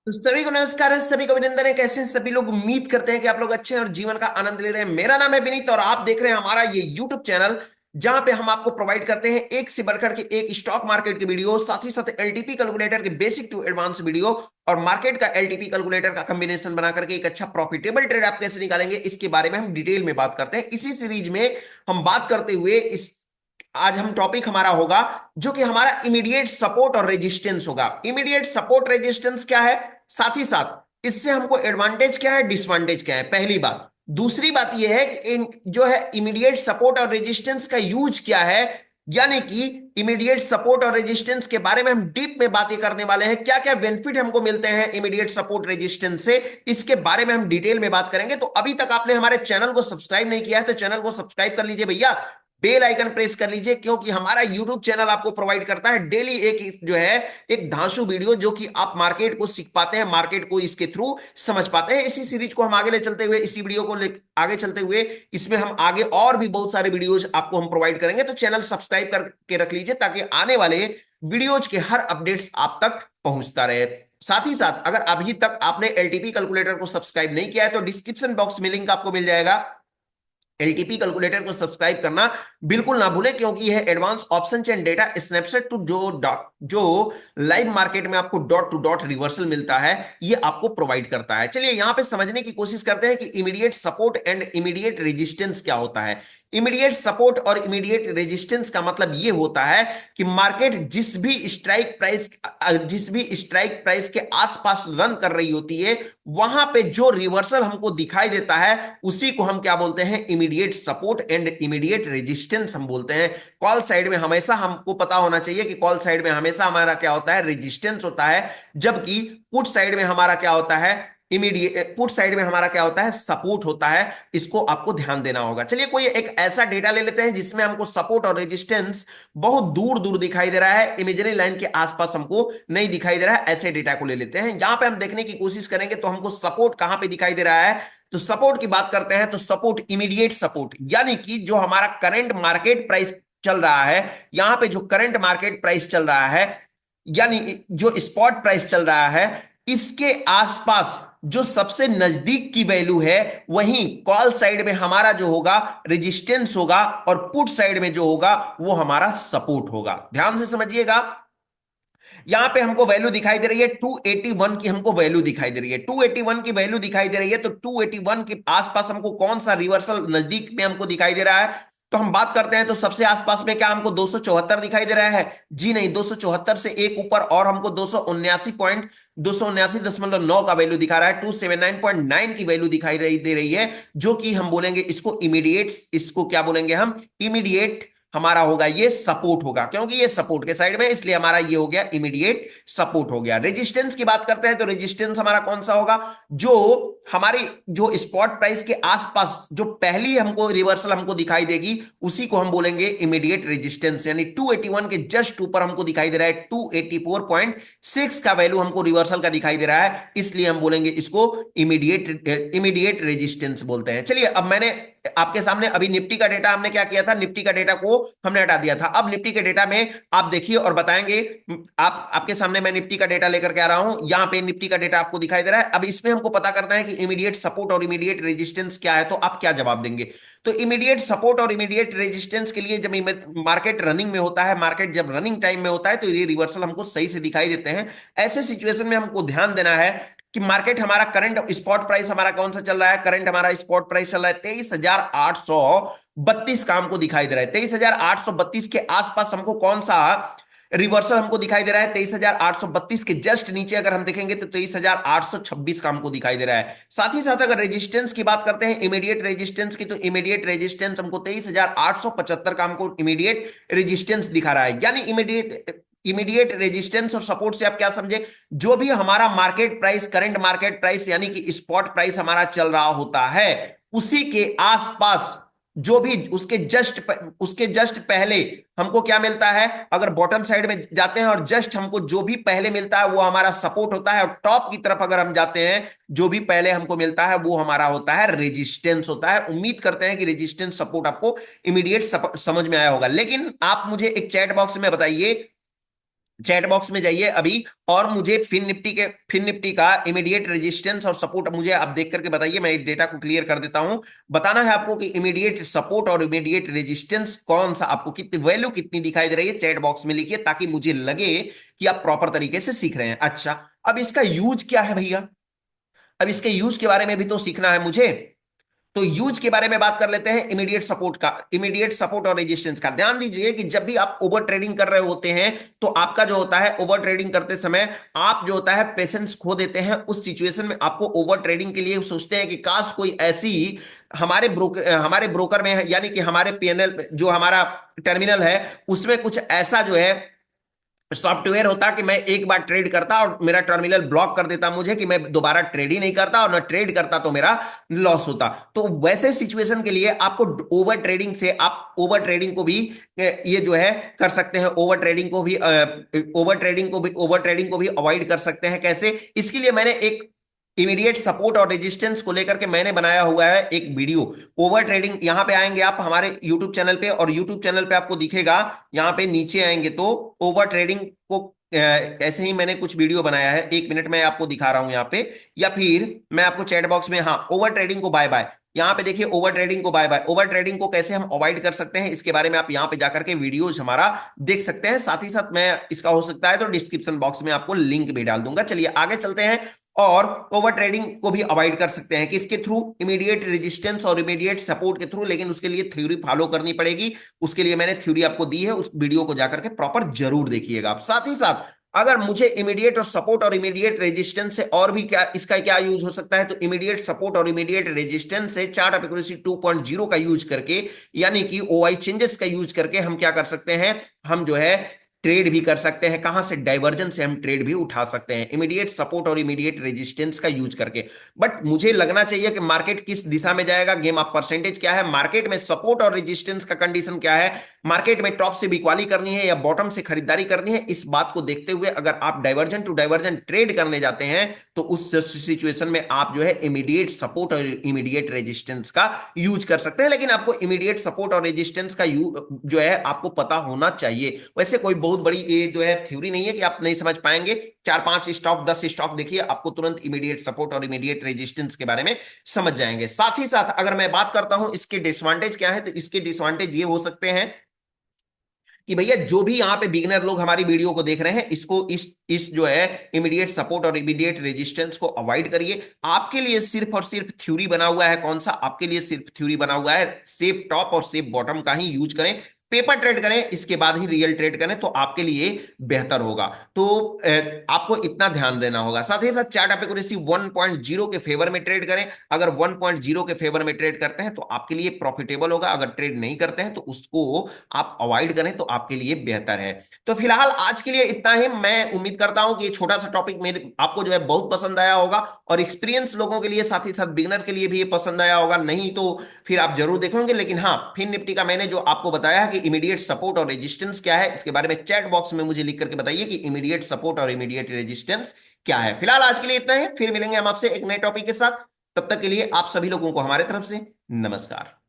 तो सभी को नमस्कार है, सभी को अभिनंदन है। कैसे हैं सभी लोग? उम्मीद करते हैं कि आप लोग अच्छे हैं और जीवन का आनंद ले रहे हैं। मेरा नाम है विनीत और आप देख रहे हैं हमारा ये यूट्यूब चैनल, जहां पे हम आपको प्रोवाइड करते हैं एक से बढ़कर के एक स्टॉक मार्केट की वीडियो, साथ ही साथ एलटीपी कैलकुलेटर के बेसिक टू एडवांस वीडियो और मार्केट का एलटीपी कैलकुलेटर का कॉम्बिनेशन बना करके एक अच्छा प्रॉफिटेबल ट्रेड आप कैसे निकालेंगे, इसके बारे में हम डिटेल में बात करते हैं। इसी सीरीज में हम बात करते हुए इस आज हम टॉपिक हमारा होगा जो कि हमारा इमीडिएट सपोर्ट और रेजिस्टेंस होगा। इमीडिएट सपोर्ट रेजिस्टेंस क्या है, साथ ही साथ इससे हमको एडवांटेज क्या है, डिसवांटेज क्या है, पहली बात। दूसरी बात यह है कि जो है इमीडिएट सपोर्ट और रेजिस्टेंस का यूज क्या है, यानी कि इमीडिएट सपोर्ट और रेजिस्टेंस के बारे में हम डीप में बातें करने वाले हैं। क्या क्या बेनिफिट हमको मिलते हैं इमीडिएट सपोर्ट रेजिस्टेंस से, इसके बारे में हम डिटेल में बात करेंगे। तो अभी तक आपने हमारे चैनल को सब्सक्राइब नहीं किया है तो चैनल को सब्सक्राइब कर लीजिए भैया, बेल आइकन प्रेस कर लीजिए, क्योंकि हमारा यूट्यूब चैनल आपको प्रोवाइड करता है डेली एक जो है एक धांसू वीडियो, जो कि आप मार्केट को सीख पाते हैं, मार्केट को इसके थ्रू समझ पाते हैं। इसी सीरीज को हम आगे ले चलते हुए, इसी वीडियो को आगे चलते हुए इसमें हम आगे और भी बहुत सारे वीडियोज आपको हम प्रोवाइड करेंगे। तो चैनल सब्सक्राइब करके रख लीजिए ताकि आने वाले वीडियोज के हर अपडेट्स आप तक पहुंचता रहे। साथ ही साथ अगर अभी तक आपने एलटीपी कैलकुलेटर को सब्सक्राइब नहीं किया है तो डिस्क्रिप्शन बॉक्स में लिंक आपको मिल जाएगा। एलटीपी कैलकुलेटर को सब्सक्राइब करना बिल्कुल ना भूलें, क्योंकि यह advance option and data snapshot to जो लाइव मार्केट में आपको डॉट टू डॉट रिवर्सल मिलता है, ये आपको प्रोवाइड करता है। चलिए यहां पे समझने की कोशिश करते हैं कि immediate support and immediate resistance क्या होता है। इमीडिएट सपोर्ट और इमीडिएट रेजिस्टेंस का मतलब यह होता है कि मार्केट जिस भी स्ट्राइक प्राइस के आसपास रन कर रही होती है, वहां पे जो रिवर्सल हमको दिखाई देता है उसी को हम क्या बोलते हैं, immediate support and immediate resistance हम बोलते हैं। कॉल साइड में हमेशा हमको पता होना चाहिए कि कॉल साइड में हमेशा हमारा क्या होता है, रेजिस्टेंस होता है, जबकि पुट साइड में हमारा क्या होता है, इमीडिएट पुट साइड में हमारा क्या होता है, सपोर्ट होता है। इसको आपको ध्यान देना होगा। चलिए कोई एक ऐसा डेटा ले लेते हैं जिसमें हमको सपोर्ट और रेजिस्टेंस बहुत दूर दूर दिखाई दे रहा है, इमेजिनरी लाइन के आसपास हमको नहीं दिखाई दे रहा है। ऐसे डेटा को ले लेते हैं, यहां पे हम देखने की कोशिश करेंगे तो हमको सपोर्ट कहां पे दिखाई दे रहा है। तो सपोर्ट की बात करते हैं तो सपोर्ट इमीडिएट सपोर्ट, यानी कि जो हमारा करंट मार्केट प्राइस चल रहा है, यहां पे जो करंट मार्केट प्राइस चल रहा है, यानी जो स्पॉट प्राइस चल रहा है, इसके आसपास जो सबसे नजदीक की वैल्यू है, वहीं कॉल साइड में हमारा जो होगा रेजिस्टेंस होगा और पुट साइड में जो होगा वो हमारा सपोर्ट होगा। ध्यान से समझिएगा, यहां पे हमको वैल्यू दिखाई दे रही है 281 की, हमको वैल्यू दिखाई दे रही है 281 की वैल्यू दिखाई दे रही है। तो 281 के आसपास हमको कौन सा रिवर्सल नजदीक में हमको दिखाई दे रहा है, तो हम बात करते हैं तो सबसे आसपास में क्या हमको 274 दिखाई दे रहा है? जी नहीं, 274 से एक ऊपर और हमको 279.9 का वैल्यू दिखा रहा है, 279.9 की वैल्यू दिखाई दे रही है, जो कि हम बोलेंगे इसको इमीडिएट, इसको क्या बोलेंगे हम, इमीडिएट हमारा होगा ये सपोर्ट होगा, क्योंकि ये सपोर्ट के साइड में, इसलिए हमारा ये हो गया इमीडिएट सपोर्ट हो गया। रेजिस्टेंस की बात करते हैं तो रेजिस्टेंस हमारा कौन सा होगा, जो हमारी जो स्पॉट प्राइस के आसपास जो पहली हमको रिवर्सल हमको दिखाई देगी उसी को हम बोलेंगे इमीडिएट रेजिस्टेंस। यानी 281 के जस्ट ऊपर हमको दिखाई दे रहा है 284.6 का वैल्यू हमको रिवर्सल का दिखाई दे रहा है, इसलिए हम बोलेंगे इसको इमीडिएट रेजिस्टेंस बोलते हैं। चलिए अब मैंने आपके सामने अभी निफ्टी का डेटा हमने क्या किया था, निफ्टी का डेटा को हमने हटा दिया था। अब निफ्टी के डेटा में आप देखिए और बताएंगे। आपके सामने मैं निफ्टी का डेटा लेकर के आ रहा हूं, यहां पे निफ्टी का डेटा आपको दिखाई दे रहा है। अब इसमें हमको पता करना है कि इमीडिएट सपोर्ट और इमीडिएट रेजिस्टेंस क्या है, तो आप क्या जवाब देंगे? तो इमीडिएट सपोर्ट और इमीडिएट रेजिस्टेंस के लिए जब मार्केट रनिंग में होता है, मार्केट जब रनिंग टाइम में होता है, तो ये रिवर्सल हमको सही से दिखाई देते हैं। ऐसे सिचुएशन में हमको ध्यान देना है कि मार्केट हमारा करंट स्पॉट प्राइस हमारा कौन सा चल रहा है, करंट हमारा स्पॉट प्राइस चल रहा है 23,832 का हमको दिखाई दे रहा है। 23,832 के आसपास हमको कौन सा रिवर्सल हमको दिखाई दे रहा है, 23,832 के जस्ट नीचे अगर हम देखेंगे तो 23,826 का हमको दिखाई दे रहा है। साथ ही साथ अगर रेजिस्टेंस की बात करते हैं, इमीडिएट रेजिस्टेंस की, तो इमीडिएट रेजिस्टेंस हमको 23,875 का हमको इमीडिएट रेजिस्टेंस दिखा रहा है। यानी इमीडिएट रेजिस्टेंस और सपोर्ट से आप क्या समझे, जो भी हमारा market price, current market price यानी कि स्पॉट प्राइस हमारा चल रहा होता है, उसी के आसपास जो भी उसके जस्ट पहले हमको क्या मिलता है, अगर बॉटम साइड में जाते हैं और जस्ट हमको जो भी पहले मिलता है वो हमारा सपोर्ट होता है, और टॉप की तरफ अगर हम जाते हैं जो भी पहले हमको मिलता है वो हमारा होता है रेजिस्टेंस होता है। उम्मीद करते हैं कि रेजिस्टेंस सपोर्ट आपको इमीडिएट समझ में आया होगा। लेकिन आप मुझे एक चैट बॉक्स में बताइए, चैट बॉक्स में जाइए अभी और मुझे फिन निफ्टी का इमीडिएट रेजिस्टेंस और सपोर्ट मुझे आप देख करके बताइए। मैं इस डेटा को क्लियर कर देता हूं। बताना है आपको कि इमीडिएट सपोर्ट और इमीडिएट रेजिस्टेंस कौन सा, आपको कितनी वैल्यू कितनी दिखाई दे रही है चैट बॉक्स में लिखिए, ताकि मुझे लगे कि आप प्रॉपर तरीके से सीख रहे हैं। अच्छा, अब इसका यूज क्या है भैया? अब इसके यूज के बारे में भी तो सीखना है मुझे। तो यूज के बारे में बात कर लेते हैं, इमीडिएट सपोर्ट का, इमीडिएट सपोर्ट और रेजिस्टेंस का। ध्यान दीजिए कि जब भी आप ओवर ट्रेडिंग कर रहे होते हैं तो आपका जो होता है ओवर ट्रेडिंग करते समय आप जो होता है पेशेंस खो देते हैं। उस सिचुएशन में आपको ओवर ट्रेडिंग के लिए सोचते हैं कि काश कोई ऐसी हमारे ब्रोकर में है, यानी कि हमारे पीएनएल जो हमारा टर्मिनल है उसमें कुछ ऐसा जो है सॉफ्टवेयर होता कि मैं एक बार ट्रेड करता और मेरा टर्मिनल ब्लॉक कर देता मुझे, कि मैं दोबारा ट्रेड ही नहीं करता, और ना ट्रेड करता तो मेरा लॉस होता। तो वैसे सिचुएशन के लिए आपको ओवर ट्रेडिंग से, आप ओवर ट्रेडिंग को भी ये जो है कर सकते हैं, ओवर ट्रेडिंग को भी अवॉइड कर सकते हैं। कैसे? इसके लिए मैंने एक इमीडिएट सपोर्ट और रेजिस्टेंस को लेकर के मैंने बनाया हुआ है एक वीडियो। ओवर ट्रेडिंग, यहां पे आएंगे आप हमारे यूट्यूब चैनल पे, और यूट्यूब चैनल पे आपको दिखेगा, यहां पे नीचे आएंगे तो ओवर ट्रेडिंग को ऐसे ही मैंने कुछ वीडियो बनाया है। एक मिनट में आपको दिखा रहा हूं यहाँ पे, या फिर मैं आपको चैट बॉक्स में, हाँ, ओवर ट्रेडिंग को बाय बाय, यहाँ पे देखिए ओवर ट्रेडिंग को बाय बाय, ओवर ट्रेडिंग को कैसे हम अवॉइड कर सकते हैं इसके बारे में आप यहाँ पे जाकर के वीडियोज हमारा देख सकते हैं। साथ ही साथ मैं इसका हो सकता है तो डिस्क्रिप्शन बॉक्स में आपको लिंक भी डाल दूंगा। चलिए आगे चलते हैं, और ओवर ट्रेडिंग को भी अवॉइड कर सकते हैं किसके थ्रू? इमीडिएट रेजिस्टेंस और इमीडिएट सपोर्ट के थ्रू। लेकिन उसके लिए थ्योरी फॉलो करनी पड़ेगी, उसके लिए मैंने थ्योरी आपको दी है, उस वीडियो को जाकर के प्रॉपर जरूर देखिएगा आप। साथ ही साथ अगर मुझे इमीडिएट और सपोर्ट और इमीडिएट रेजिस्टेंस से और भी क्या, इसका क्या यूज हो सकता है, तो इमीडिएट सपोर्ट और इमीडिएट रेजिस्टेंस से चार्ट ऑफ एक्यूरेसी 2.0 का यूज करके, यानी कि ओआई चेंजेस का यूज करके हम क्या कर सकते हैं, हम जो है ट्रेड भी कर सकते हैं। कहां से? डाइवर्जन से हम ट्रेड भी उठा सकते हैं इमीडिएट सपोर्ट और इमीडिएट रेजिस्टेंस का यूज करके। बट मुझे लगना चाहिए कि मार्केट किस दिशा में जाएगा, गेम ऑफ परसेंटेज क्या है, मार्केट में सपोर्ट और रेजिस्टेंस का कंडीशन क्या है, मार्केट में टॉप से बिकवाली करनी है या बॉटम से खरीदारी करनी है, इस बात को देखते हुए अगर आप डाइवर्जन टू डाइवर्जन ट्रेड करने जाते हैं तो उस सिचुएशन में आप जो है इमीडिएट सपोर्ट और इमीडिएट रेजिस्टेंस का यूज कर सकते हैं। लेकिन आपको इमीडिएट सपोर्ट और रेजिस्टेंस का जो है आपको पता होना चाहिए। वैसे कोई बहुत बड़ी ये जो है थ्योरी नहीं है कि आप नहीं समझ पाएंगे। 4-5 स्टॉक 10 स्टॉक देखिए, आपको तुरंत इमीडिएट सपोर्ट और इमीडिएट रेजिस्टेंस के बारे में समझ जाएंगे। साथ ही साथ अगर मैं बात करता हूं इसके डिसवांटेज क्या है, तो इसके डिसवांटेज ये हो सकते हैं कि भैया जो भी यहाँ पे बिगिनर लोग हमारी वीडियो को देख रहे हैं, इसको इस जो है इमीडिएट सपोर्ट और इमीडिएट रेजिस्टेंस को अवॉइड करिए। आपके लिए सिर्फ और सिर्फ थ्योरी बना हुआ है, कौन सा? आपके लिए सिर्फ थ्योरी बना हुआ है, सेफ टॉप और सेफ बॉटम का ही यूज करें, पेपर ट्रेड करें, इसके बाद ही रियल ट्रेड करें तो आपके लिए बेहतर होगा। तो आपको इतना ध्यान देना होगा। साथ ही साथ चार्ट ऑफ एक्यूरेसी 1.0 के फेवर में ट्रेड करें। अगर 1.0 के फेवर में ट्रेड करते हैं तो आपके लिए प्रॉफिटेबल होगा, अगर ट्रेड नहीं करते हैं तो उसको आप अवॉइड करें तो आपके लिए बेहतर है। तो फिलहाल आज के लिए इतना ही। मैं उम्मीद करता हूं कि ये छोटा सा टॉपिक मेरे आपको जो है बहुत पसंद आया होगा, और एक्सपीरियंस लोगों के लिए, साथ ही साथ बिगिनर के लिए भी ये पसंद आया होगा। नहीं तो फिर आप जरूर देखेंगे। लेकिन हाँ, फिन निफ्टी का मैंने जो आपको बताया कि इमीडिएट सपोर्ट और रेजिस्टेंस क्या है, इसके बारे में चैट बॉक्स में मुझे लिख करके बताइए कि इमीडिएट सपोर्ट और इमीडिएट रेजिस्टेंस क्या है। फिलहाल आज के लिए इतना ही, फिर मिलेंगे हम आपसे एक नए टॉपिक के साथ। तब तक के लिए आप सभी लोगों को हमारे तरफ से नमस्कार।